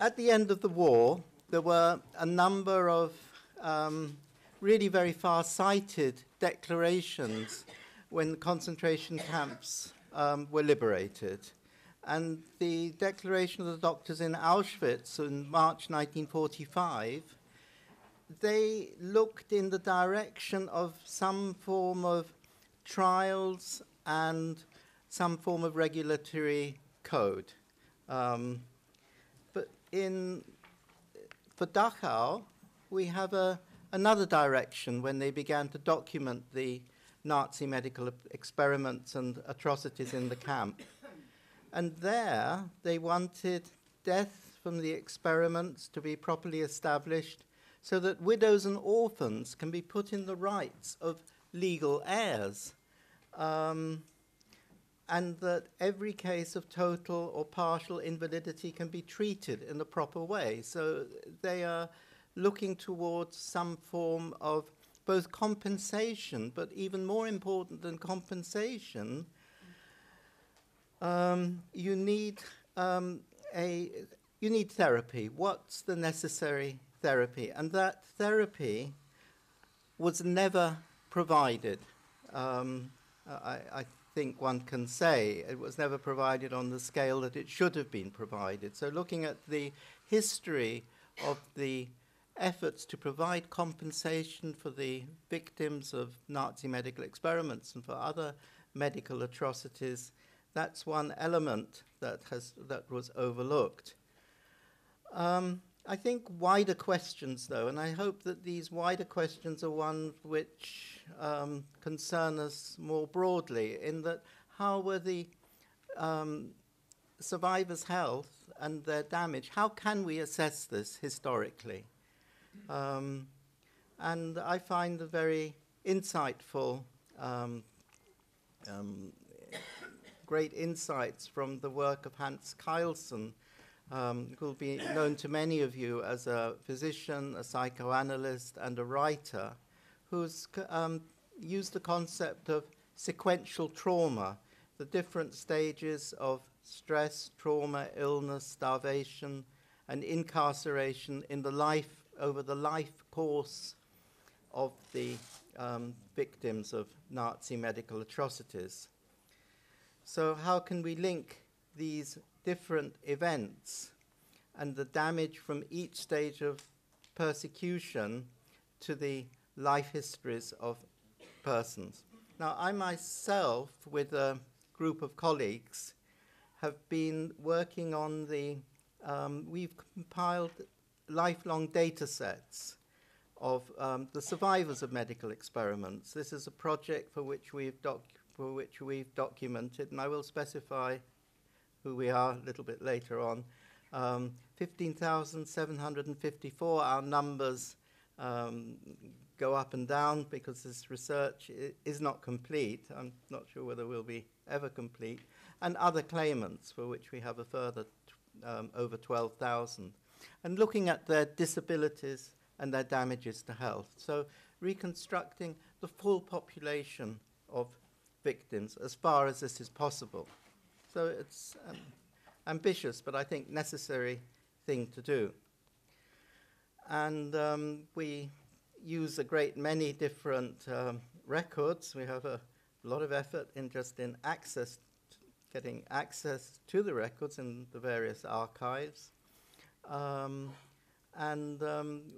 at the end of the war, there were a number of really very far-sighted declarations when the concentration camps were liberated. And the declaration of the doctors in Auschwitz in March 1945, they looked in the direction of some form of trials and some form of regulatory code. But for Dachau, we have another direction when they began to document the Nazi medical experiments and atrocities in the camp. And there, they wanted death from the experiments to be properly established so that widows and orphans can be put in the rights of legal heirs, and that every case of total or partial invalidity can be treated in the proper way. So they are looking towards some form of both compensation, but even more important than compensation, you need therapy. What's the necessary therapy? And that therapy was never provided. I think one can say it was never provided on the scale that it should have been provided. So looking at the history of the efforts to provide compensation for the victims of Nazi medical experiments and for other medical atrocities, that's one element that was overlooked. I think wider questions, though, and I hope that these wider questions are ones which concern us more broadly, in that how were the survivors' health and their damage, how can we assess this historically? And I find a very insightful great insights from the work of Hans Keilson, who will be known to many of you as a physician, a psychoanalyst, and a writer, who's used the concept of sequential trauma, the different stages of stress, trauma, illness, starvation, and incarceration in the life, over the life course of the victims of Nazi medical atrocities. So how can we link these different events and the damage from each stage of persecution to the life histories of persons? Now, I myself, with a group of colleagues, have been working on we've compiled lifelong data sets of the survivors of medical experiments. This is a project for which we've documented, and I will specify who we are a little bit later on. 15,754, our numbers go up and down because this research is not complete. I'm not sure whether we'll be ever complete. And other claimants, for which we have a further over 12,000. And looking at their disabilities and their damages to health. So reconstructing the full population of victims as far as this is possible. So it's ambitious, but I think necessary thing to do. And we use a great many different records. We have a lot of effort in getting access to the records in the various archives.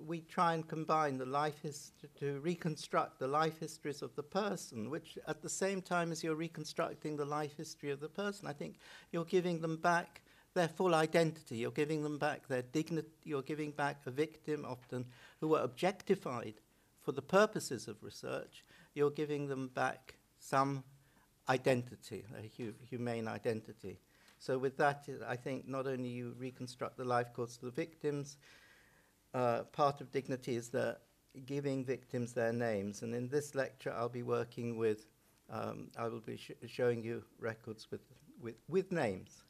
We try and combine the life history to reconstruct the life histories of the person, which at the same time as you're reconstructing the life history of the person, I think you're giving them back their full identity. You're giving them back their dignity. You're giving back a victim often who were objectified for the purposes of research. You're giving them back some identity, a humane identity. So with that, I think not only you reconstruct the life course of the victims, part of dignity is giving victims their names. And in this lecture, I'll be working with, I will be showing you records with names.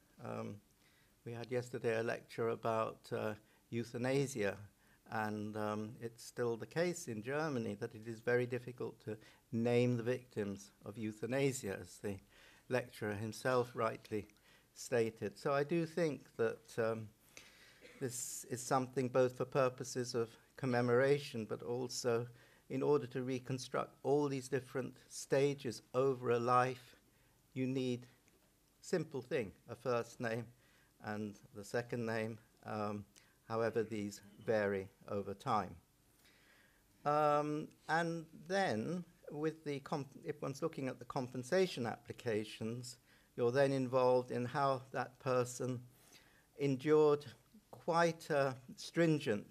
We had yesterday a lecture about euthanasia, and it's still the case in Germany that it is very difficult to name the victims of euthanasia, as the lecturer himself rightly stated. So I do think that this is something both for purposes of commemoration, but also in order to reconstruct all these different stages over a life, you need simple thing, a first name and the second name, however these vary over time. And then, with the if one's looking at the compensation applications, you're then involved in how that person endured quite stringent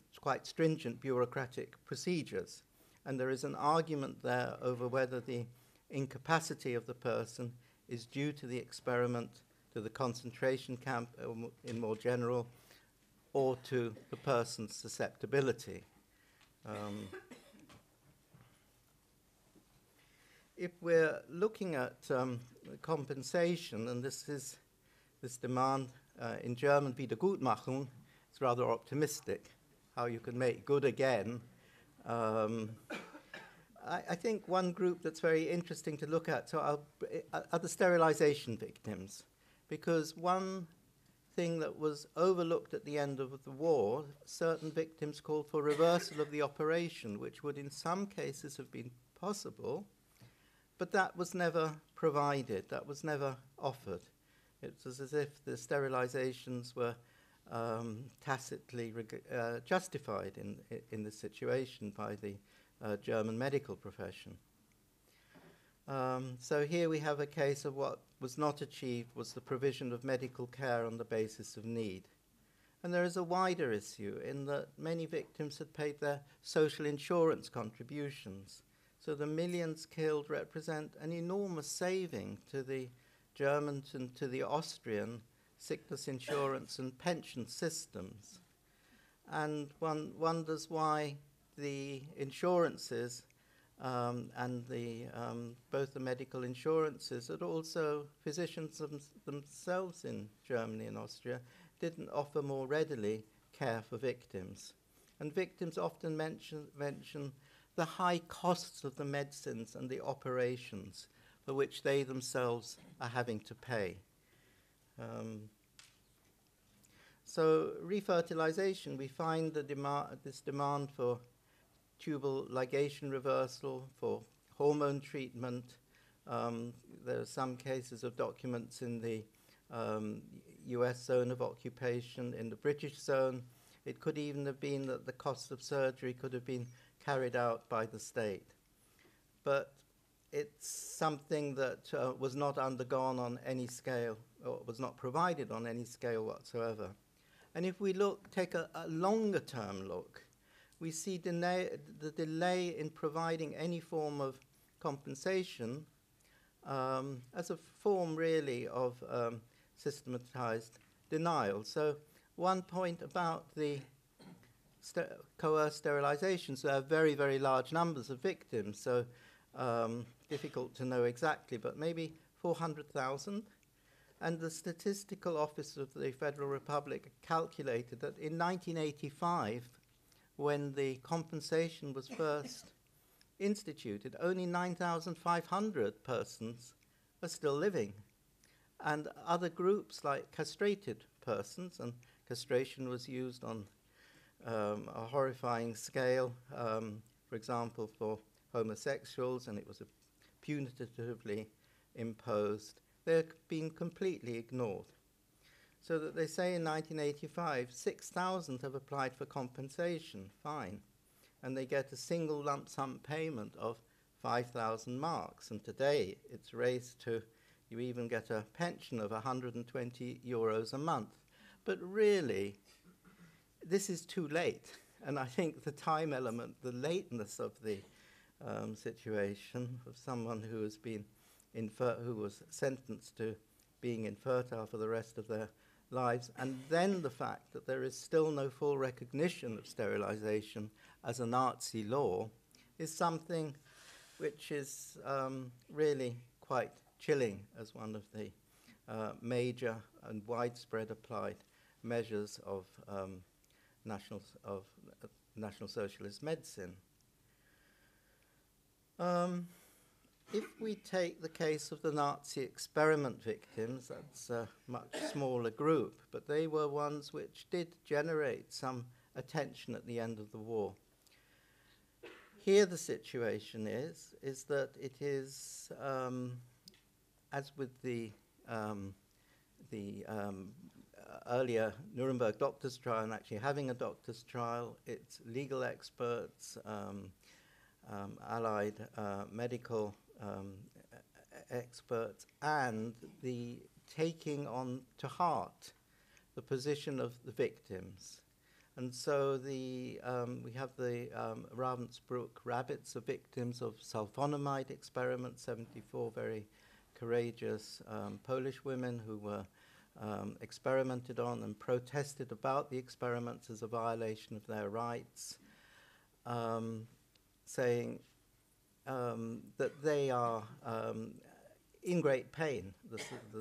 bureaucratic procedures. And there is an argument there over whether the incapacity of the person is due to the experiment, to the concentration camp in more general, or to the person's susceptibility. If we're looking at compensation, and this is this demand in German, Wiedergutmachung, it's rather optimistic, how you can make good again. I think one group that's very interesting to look at are the sterilization victims, because one thing that was overlooked at the end of the war, certain victims called for reversal of the operation, which would in some cases have been possible, but that was never provided, that was never offered. It was as if the sterilizations were tacitly justified in this situation by the German medical profession. So here we have a case of what was not achieved was the provision of medical care on the basis of need. And there is a wider issue in that many victims had paid their social insurance contributions. So the millions killed represent an enormous saving to the German and to the Austrian sickness insurance and pension systems. And one wonders why the insurances and both the medical insurances and also physicians themselves in Germany and Austria didn't offer more readily care for victims. And victims often mention the high costs of the medicines and the operations for which they themselves are having to pay. So refertilization, we find this demand for tubal ligation reversal, for hormone treatment. There are some cases of documents in the US zone of occupation, in the British zone. It could even have been that the cost of surgery could have been carried out by the state. But it's something that was not undergone on any scale, or was not provided on any scale whatsoever. And if we take a longer term look, we see the delay in providing any form of compensation as a form really of systematized denial. So one point about the coerced sterilizations, there are very, very large numbers of victims, so difficult to know exactly, but maybe 400,000. And the Statistical Office of the Federal Republic calculated that in 1985, when the compensation was first instituted, only 9,500 persons are still living. And other groups like castrated persons, and castration was used on a horrifying scale, for example, for homosexuals, and it was punitively imposed. They're being completely ignored. So that they say in 1985, 6,000 have applied for compensation, fine, and they get a single lump sum payment of 5,000 marks. And today it's raised to, you even get a pension of 120 euros a month. But really, this is too late. And I think the time element, the lateness of the situation of someone who has been who was sentenced to being infertile for the rest of their lives, and then the fact that there is still no full recognition of sterilization as a Nazi law, is something which is really quite chilling as one of the major and widespread applied measures of National Socialist medicine. if we take the case of the Nazi experiment victims, that's a much smaller group, but they were ones which did generate some attention at the end of the war. Here the situation is that it is, as with the earlier Nuremberg doctor's trial, and actually having a doctor's trial, it's legal experts, allied medical experts, and the taking on to heart the position of the victims. And so we have the Ravensbrück rabbits, are victims of sulfonamide experiments, 74 very courageous Polish women who were experimented on and protested about the experiments as a violation of their rights, saying that they are in great pain, the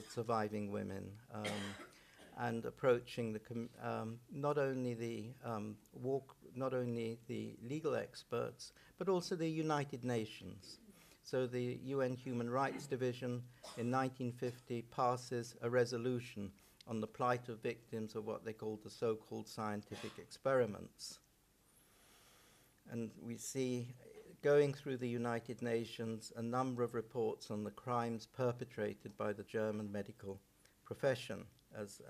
surviving women, and approaching not only the legal experts, but also the United Nations. So the UN Human Rights Division in 1950 passes a resolution on the plight of victims of what they called the so-called scientific experiments. And we see, going through the United Nations, a number of reports on the crimes perpetrated by the German medical profession,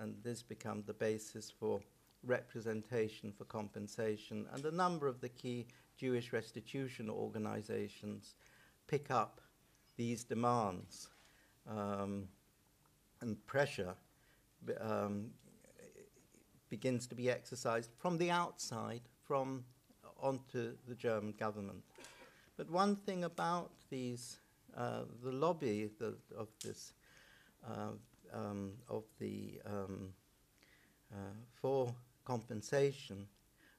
and this becomes the basis for representation, for compensation, and a number of the key Jewish restitution organizations pick up these demands, and pressure begins to be exercised from the outside, onto the German government. But one thing about these, the lobby of this, for compensation,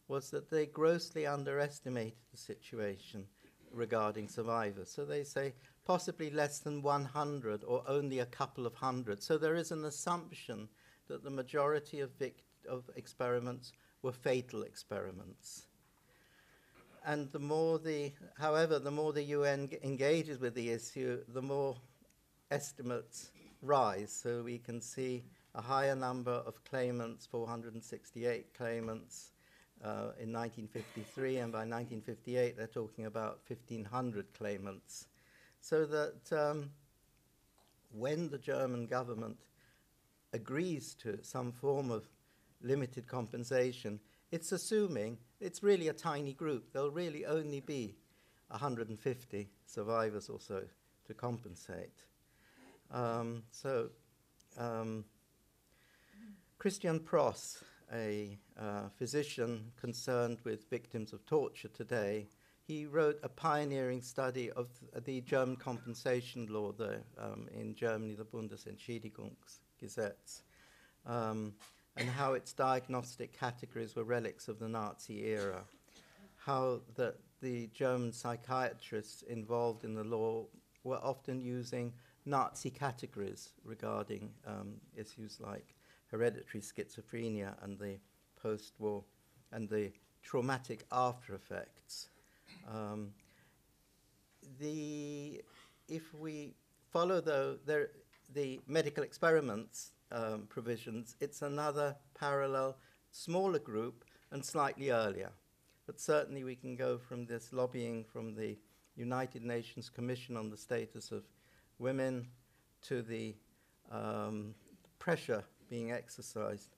was that they grossly underestimated the situation regarding survivors. So they say possibly less than 100 or only a couple of hundred. So there is an assumption that the majority of experiments were fatal experiments. And however, the more the UN engages with the issue, the more estimates rise. So we can see a higher number of claimants, 468 claimants in 1953, and by 1958 they're talking about 1,500 claimants. So that when the German government agrees to some form of limited compensation, it's assuming it's really a tiny group. There'll really only be 150 survivors or so to compensate. Christian Pross, a physician concerned with victims of torture today, he wrote a pioneering study of the German compensation law in Germany, the Bundesentschädigungsgesetz, and how its diagnostic categories were relics of the Nazi era, how the German psychiatrists involved in the law were often using Nazi categories regarding issues like hereditary schizophrenia and the post-war and the traumatic after effects. If we follow the medical experiments provisions, it's another parallel, smaller group and slightly earlier. But certainly we can go from this lobbying from the United Nations Commission on the Status of Women to the pressure being exercised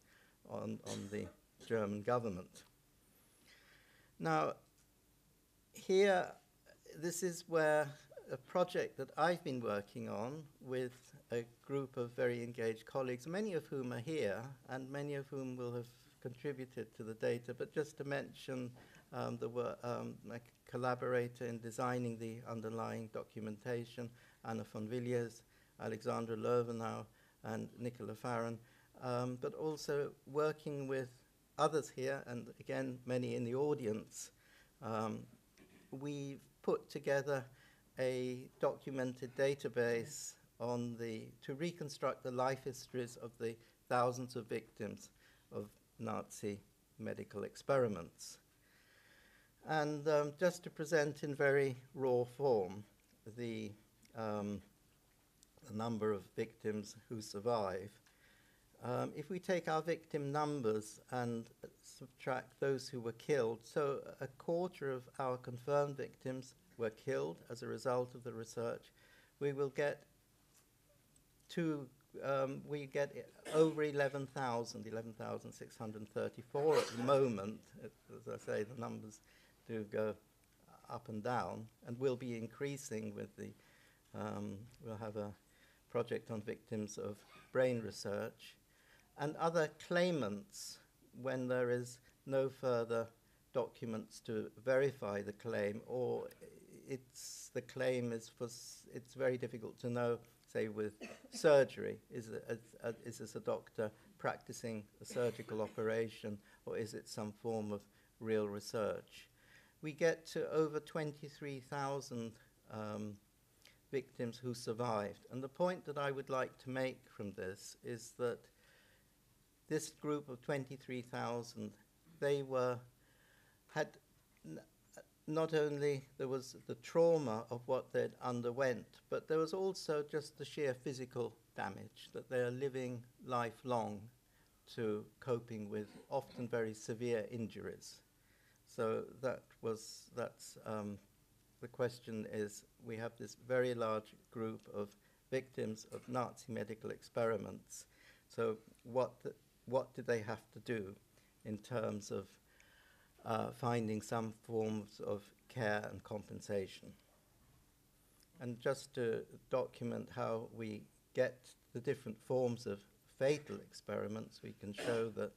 on the German government. Now, here, this is where a project that I've been working on with a group of very engaged colleagues, many of whom are here, and many of whom will have contributed to the data, but just to mention my collaborator in designing the underlying documentation, Anna von Villiers, Alexandra Löwenau, and Nicola Farron, but also working with others here, and again, many in the audience. We've put together a documented database to reconstruct the life histories of the thousands of victims of Nazi medical experiments. And just to present in very raw form the the number of victims who survive. If we take our victim numbers and subtract those who were killed, so a quarter of our confirmed victims were killed as a result of the research, we will get over 11,000, 11,634 at the moment. As I say, the numbers do go up and down, and will be increasing with the, we'll have a project on victims of brain research, and other claimants when there is no further documents to verify the claim, or the claim is it's very difficult to know, say with surgery, is this a doctor practicing a surgical operation, or is it some form of real research? We get to over 23,000 victims who survived. And the point that I would like to make from this is that this group of 23,000, not only there was the trauma of what they'd underwent, but there was also just the sheer physical damage that they are living lifelong to coping with often very severe injuries. So that's the question is, we have this very large group of victims of Nazi medical experiments. So what did they have to do in terms of finding some forms of care and compensation? And just to document how we get the different forms of fatal experiments, we can show that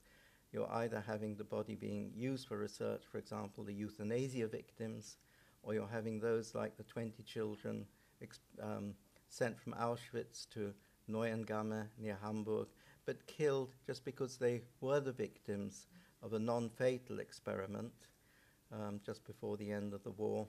you're either having the body being used for research, for example, the euthanasia victims, or you're having those like the 20 children sent from Auschwitz to Neuengamme near Hamburg, but killed just because they were the victims of a non-fatal experiment just before the end of the war,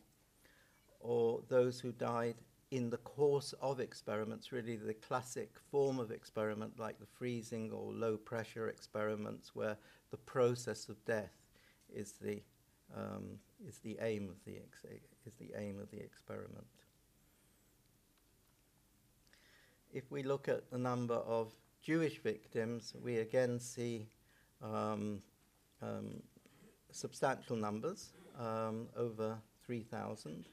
or those who died in the course of experiments, really the classic form of experiment like the freezing or low pressure experiments, where the process of death is the aim of the experiment. If we look at the number of Jewish victims, we again see substantial numbers, over 3,000,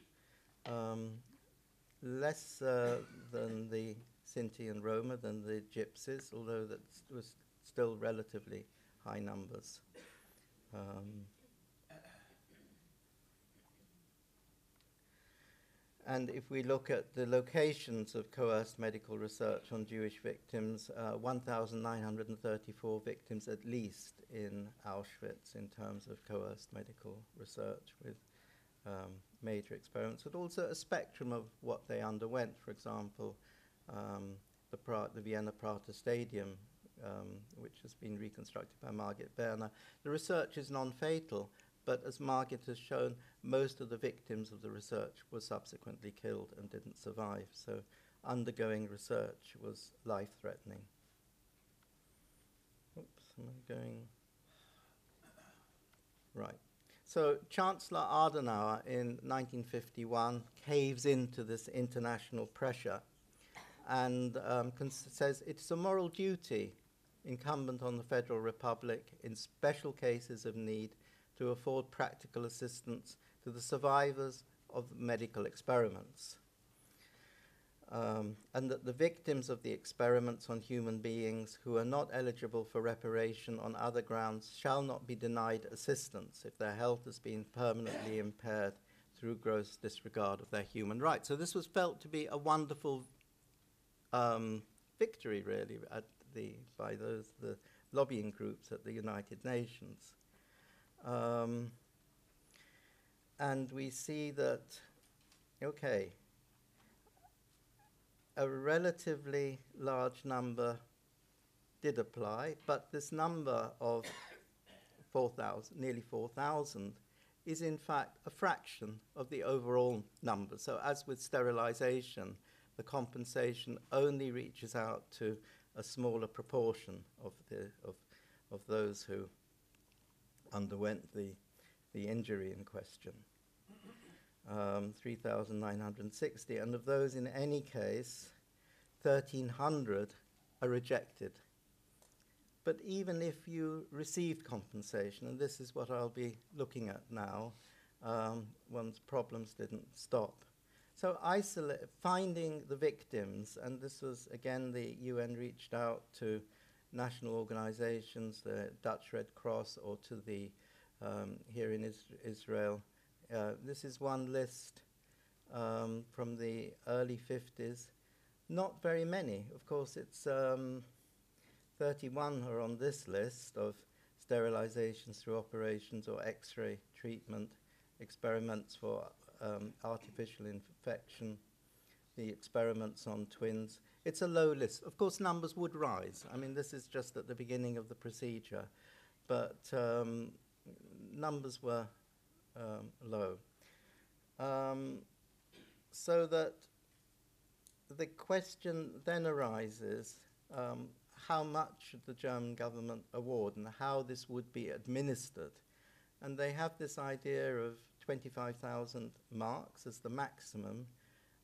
less than the Sinti and Roma, than the Gypsies, although that was still relatively high numbers. And if we look at the locations of coerced medical research on Jewish victims, 1,934 victims at least in Auschwitz in terms of coerced medical research with major experiments, but also a spectrum of what they underwent. For example, the Vienna Prater Stadium, which has been reconstructed by Margit Berner. The research is non-fatal, but as Margit has shown, most of the victims of the research were subsequently killed and didn't survive. So undergoing research was life-threatening. Oops, am I going? Right. So Chancellor Adenauer in 1951 caves into this international pressure and says it's a moral duty incumbent on the Federal Republic in special cases of need to afford practical assistance to the survivors of medical experiments. And that the victims of the experiments on human beings who are not eligible for reparation on other grounds shall not be denied assistance if their health has been permanently impaired through gross disregard of their human rights. So this was felt to be a wonderful victory, really, by the lobbying groups at the United Nations. And we see that, okay, a relatively large number did apply, but this number of 4,000, nearly 4,000, is in fact a fraction of the overall number. So as with sterilization, the compensation only reaches out to a smaller proportion of those who underwent the injury in question. 3,960, and of those in any case, 1,300 are rejected. But even if you received compensation, and this is what I'll be looking at now, one's problems didn't stop. So finding the victims, and this was, again, the UN reached out to national organizations, the Dutch Red Cross, or to the, here in Israel. This is one list from the early 50s. Not very many. Of course, it's 31 are on this list of sterilizations through operations or X-ray treatment, experiments for artificial infection, the experiments on twins. It's a low list. Of course, numbers would rise. I mean, this is just at the beginning of the procedure, but numbers were low. So that the question then arises, how much should the German government award and how this would be administered? And they have this idea of 25,000 marks as the maximum,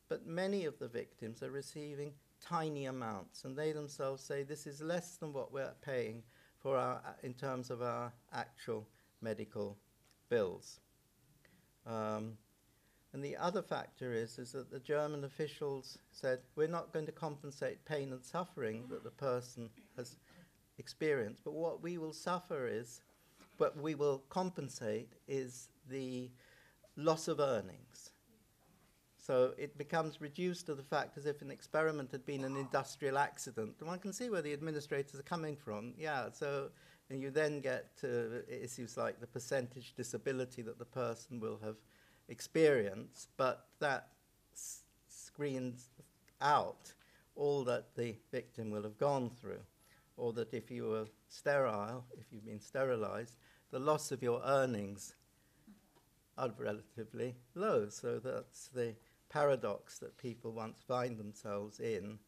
but many of the victims are receiving tiny amounts, and they themselves say this is less than what we're paying for in terms of our actual medical bills. And the other factor is that the German officials said, we're not going to compensate pain and suffering that the person has experienced, but what we will compensate is the loss of earnings. So it becomes reduced to the fact as if an experiment had been an industrial accident. And one can see where the administrators are coming from. Yeah, so and you then get to issues like the percentage disability that the person will have experienced, but that screens out all that the victim will have gone through. Or that if you were sterile, if you've been sterilized, the loss of your earnings are relatively low. So that's the paradox that people once find themselves in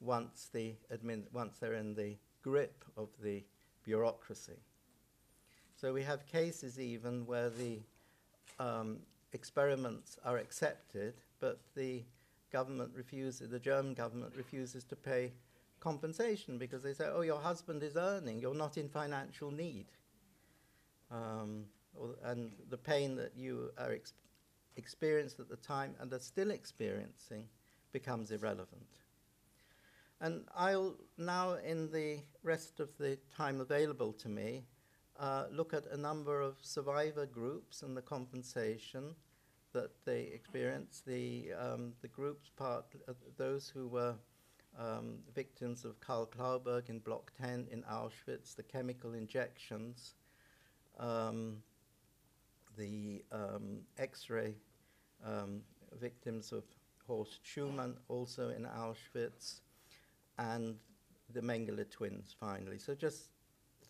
once they're in the grip of the bureaucracy. So we have cases even where the experiments are accepted, but the German government refuses to pay compensation because they say, oh, your husband is earning, you're not in financial need. And the pain that you are experienced at the time and are still experiencing becomes irrelevant. And I'll now, in the rest of the time available to me, look at a number of survivor groups and the compensation that they experienced. The groups part, those who were victims of Karl Klauberg in Block 10 in Auschwitz, the chemical injections, the X-ray victims of Horst Schumann, also in Auschwitz, and the Mengele twins, finally. So just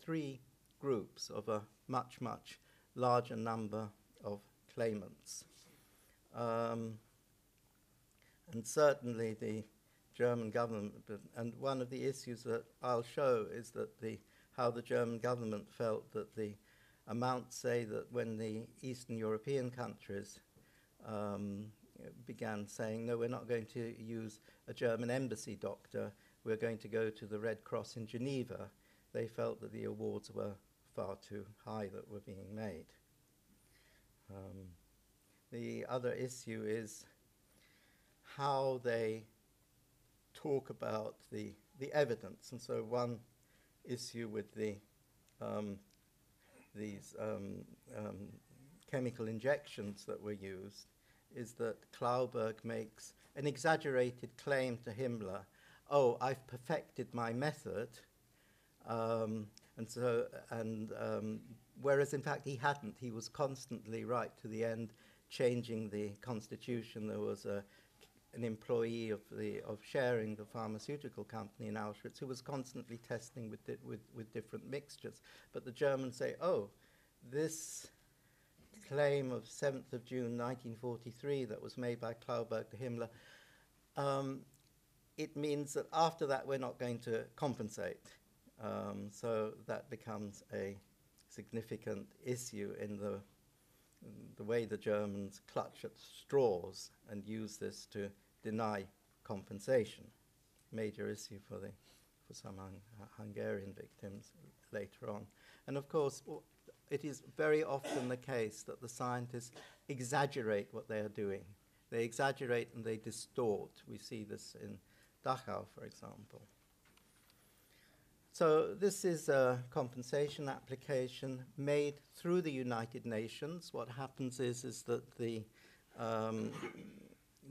3 groups of a much, much larger number of claimants. And certainly the German government, and one of the issues that I'll show is that how the German government felt that the amounts say that when the Eastern European countries began saying, no, we're not going to use a German embassy doctor, we're going to go to the Red Cross in Geneva, they felt that the awards were far too high that were being made. The other issue is how they talk about the evidence. And so one issue with these chemical injections that were used is that Klauberg makes an exaggerated claim to Himmler, oh, I've perfected my method, whereas in fact he hadn't. He was constantly, right to the end, changing the constitution. There was an employee of Sharing, the pharmaceutical company in Auschwitz, who was constantly testing with different mixtures. But the Germans say, oh, this claim of 7th of June 1943 that was made by Klauberg to Himmler, it means that after that we're not going to compensate. So that becomes a significant issue in the the way the Germans clutch at straws and use this to deny compensation. Major issue for some Hungarian victims later on. And of course, it is very often the case that the scientists exaggerate what they are doing. They exaggerate and they distort. We see this in Dachau, for example. So this is a compensation application made through the United Nations. What happens is that the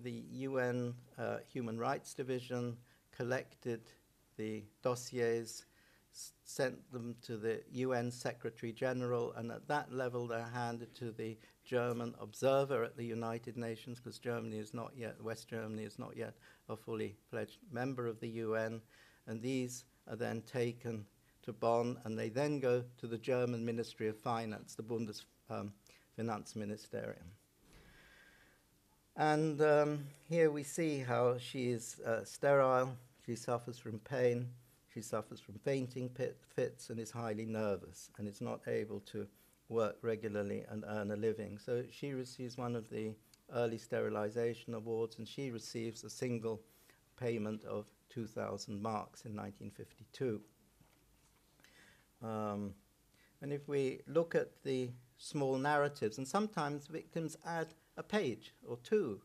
UN Human Rights Division collected the dossiers, sent them to the UN Secretary General, and at that level they're handed to the German observer at the United Nations, because West Germany is not yet a fully fledged member of the UN, and these are then taken to Bonn, and they then go to the German Ministry of Finance, the Bundesfinanzministerium. And here we see how she is sterile, she suffers from pain, she suffers from fainting fits, and is highly nervous, and is not able to work regularly and earn a living. So she receives one of the early sterilization awards, and she receives a single payment of 2,000 marks in 1952. And if we look at the small narratives, and sometimes victims add a page or two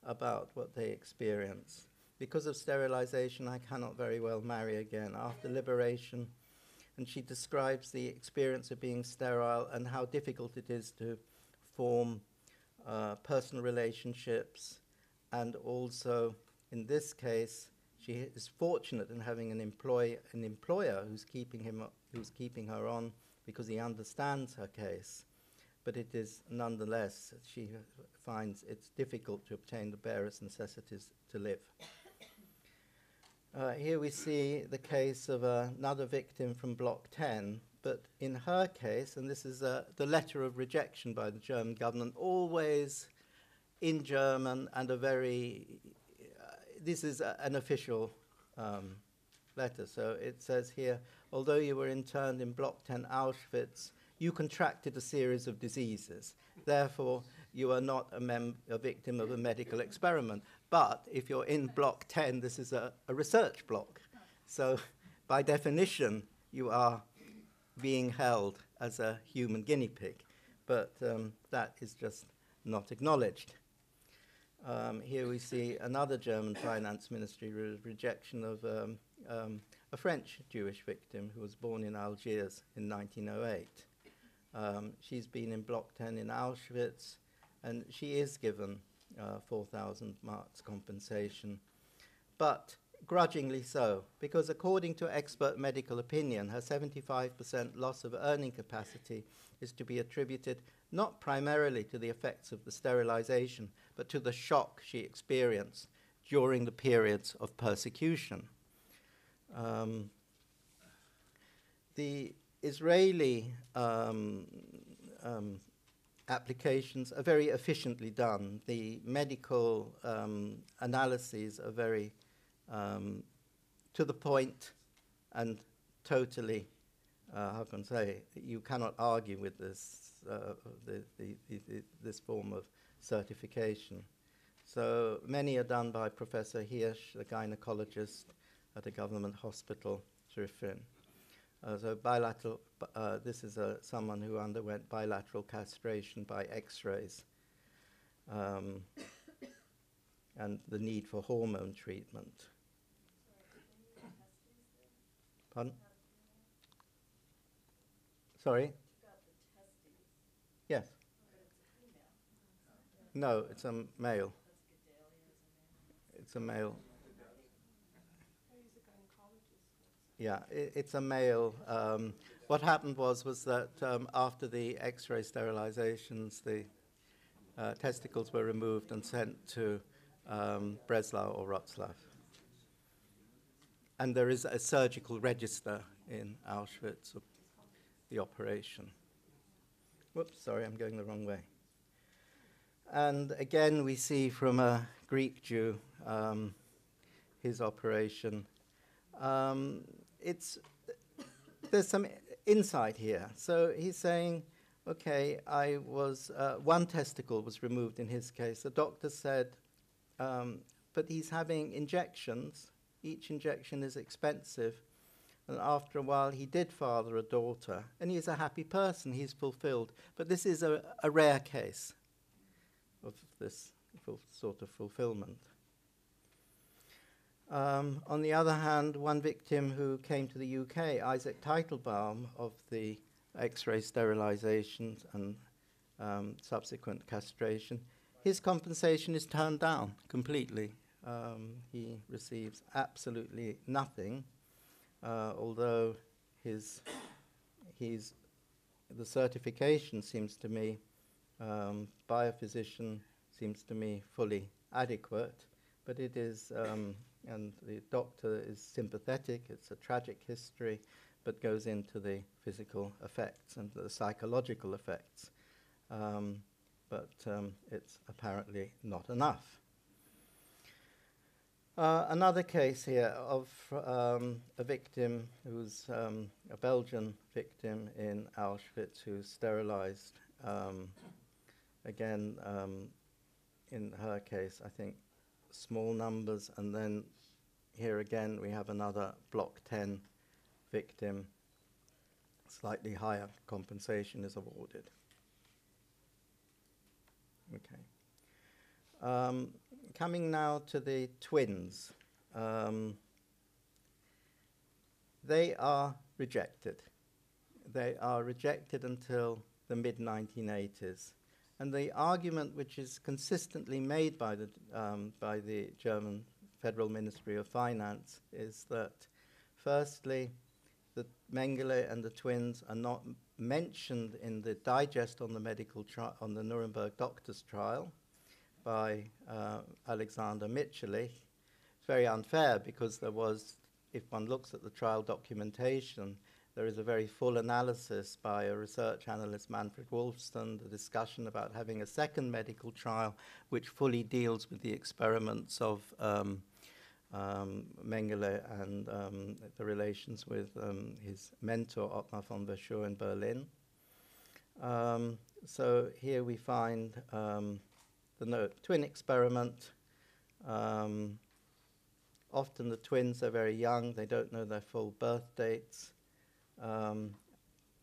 about what they experience. Because of sterilization, I cannot very well marry again. After liberation, and she describes the experience of being sterile and how difficult it is to form personal relationships, and also, in this case, she is fortunate in having an employer who's keeping her on because he understands her case. But it is nonetheless, she finds it's difficult to obtain the barest necessities to live. Here we see the case of another victim from Block 10, but in her case, and this is the letter of rejection by the German government, always in German, and this is an official letter. So it says here, although you were interned in Block 10 Auschwitz, you contracted a series of diseases. Therefore, you are not a victim of a medical experiment. But if you're in Block 10, this is a research block. So by definition, you are being held as a human guinea pig. But that is just not acknowledged. Here we see another German finance ministry rejection of a French Jewish victim who was born in Algiers in 1908. She's been in Block 10 in Auschwitz, and she is given 4,000 marks compensation, but grudgingly so, because according to expert medical opinion, her 75% loss of earning capacity is to be attributed not primarily to the effects of the sterilization, but to the shock she experienced during the periods of persecution. The Israeli applications are very efficiently done. The medical analyses are very to the point and totally, how can I say, you cannot argue with this, this form of certification. So many are done by Professor Hirsch, the gynecologist at a government hospital, Zurifin. So bilateral, this is someone who underwent bilateral castration by X-rays, and the need for hormone treatment. Pardon? Sorry? Yes. No, it's a male. It's a male. Yeah, it's a male. What happened was that after the X-ray sterilizations, the testicles were removed and sent to Breslau or Wrocław. And there is a surgical register in Auschwitz of the operation. Whoops, sorry, I'm going the wrong way. And again, we see from a Greek Jew his operation. There's some insight here. So he's saying, okay, one testicle was removed in his case. The doctor said, but he's having injections. Each injection is expensive. And after a while, he did father a daughter. And he's a happy person. He's fulfilled. But this is a rare case of this sort of fulfillment. On the other hand, one victim who came to the UK, Isaac Teitelbaum, of the X-ray sterilizations and subsequent castration, his compensation is turned down completely. He receives absolutely nothing, although the certification seems to me, by a physician, seems to me fully adequate, but it is, and the doctor is sympathetic. It's a tragic history, but goes into the physical effects and the psychological effects. But it's apparently not enough. Another case here of a victim who's a Belgian victim in Auschwitz who's sterilized. Again, in her case, I think small numbers, and then here again we have another Block 10 victim. Slightly higher compensation is awarded. Okay. Coming now to the twins. They are rejected. They are rejected until the mid-1980s. And the argument which is consistently made by the German Federal Ministry of Finance is that, firstly, the Mengele and the twins are not mentioned in the digest on the medical on the Nuremberg doctors' trial by Alexander Mitscherlich. It's very unfair because there was, if one looks at the trial documentation, there is a very full analysis by a research analyst, Manfred Wolfson, the discussion about having a second medical trial which fully deals with the experiments of Mengele and the relations with his mentor, Ottmar von Verschuur, in Berlin. So here we find the twin experiment. Often the twins are very young. They don't know their full birth dates.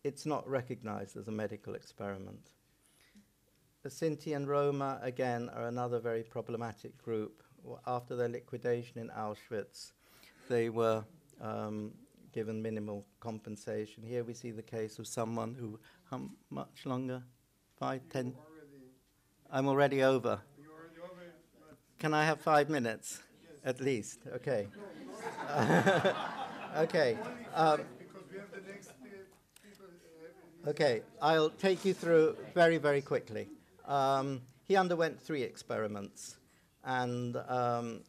It's not recognized as a medical experiment. The Sinti and Roma, again, are another very problematic group. After their liquidation in Auschwitz, they were given minimal compensation. Here we see the case of someone who, how much longer? 5, 10? I'm already over. You're already over. Can I have 5 minutes? Yes. At least, okay. Okay. Okay, I'll take you through very, very quickly. He underwent 3 experiments and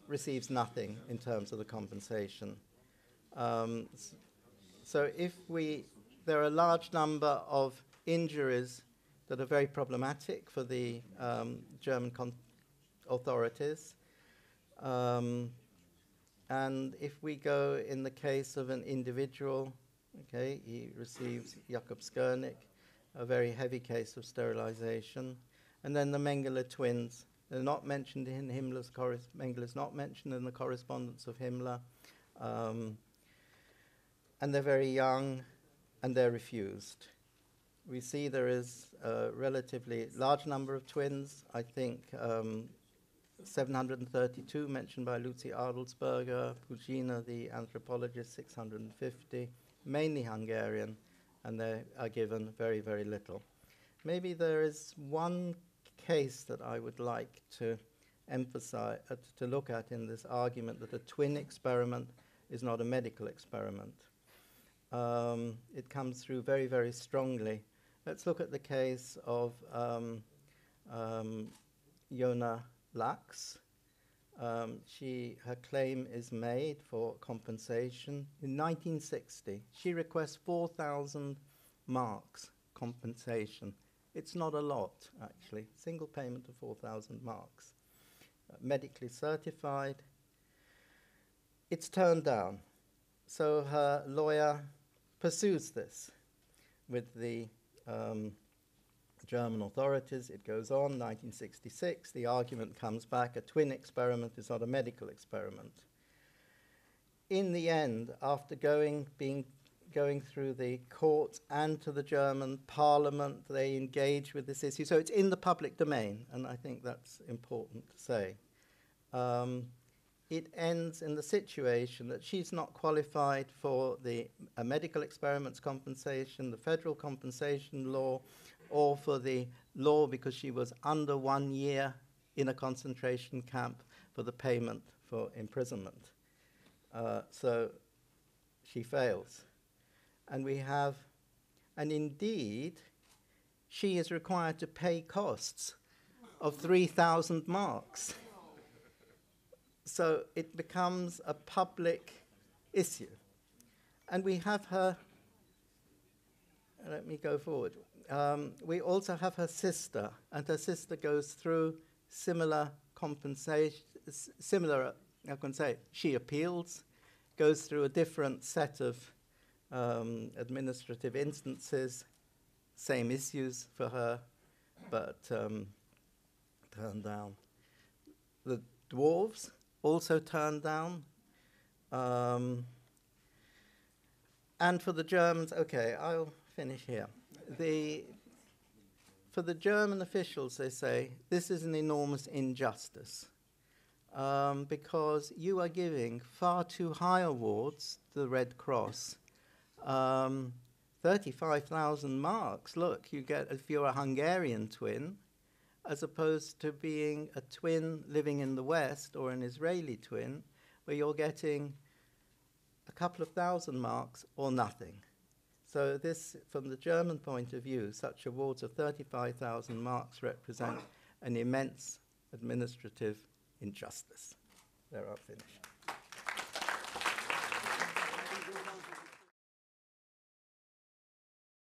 receives nothing in terms of the compensation. So there are a large number of injuries that are very problematic for the German authorities. And if we go in the case of an individual, okay, he receives Jakob Skernick, a very heavy case of sterilization. And then the Mengele twins, they're not mentioned in Himmler's Mengele is not mentioned in the correspondence of Himmler. And they're very young, and they're refused. We see there is a relatively large number of twins. I think 732 mentioned by Lucy Adelsberger, Pugina, the anthropologist, 650, mainly Hungarian, and they are given very, very little. Maybe there is one case that I would like to emphasize, to look at in this argument that a twin experiment is not a medical experiment. It comes through very, very strongly. Let's look at the case of Jona Lacks. Her claim is made for compensation in 1960. She requests 4,000 marks compensation. It's not a lot, actually. Single payment of 4,000 marks. Medically certified. It's turned down. So her lawyer pursues this with the German authorities. It goes on, 1966, the argument comes back, a twin experiment is not a medical experiment. In the end, after going through the courts and to the German parliament, they engage with this issue. So it's in the public domain, and I think that's important to say. It ends in the situation that she's not qualified for the medical experiments compensation, the federal compensation law, or for the law because she was under 1 year in a concentration camp for the payment for imprisonment. So she fails. And indeed, she is required to pay costs of 3,000 marks. So it becomes a public issue. And we have her, let me go forward. We also have her sister, and her sister goes through similar compensation, she appeals, goes through a different set of administrative instances, same issues for her, but turned down. The dwarves also turned down. And for the Germans, okay, I'll finish here. For the German officials, they say, this is an enormous injustice because you are giving far too high awards to the Red Cross. 35,000 marks, look, you get if you're a Hungarian twin, as opposed to being a twin living in the West or an Israeli twin, where you're getting a couple of thousand marks or nothing. So this, from the German point of view, such awards of 35,000 marks represent an immense administrative injustice. There, I'll finish.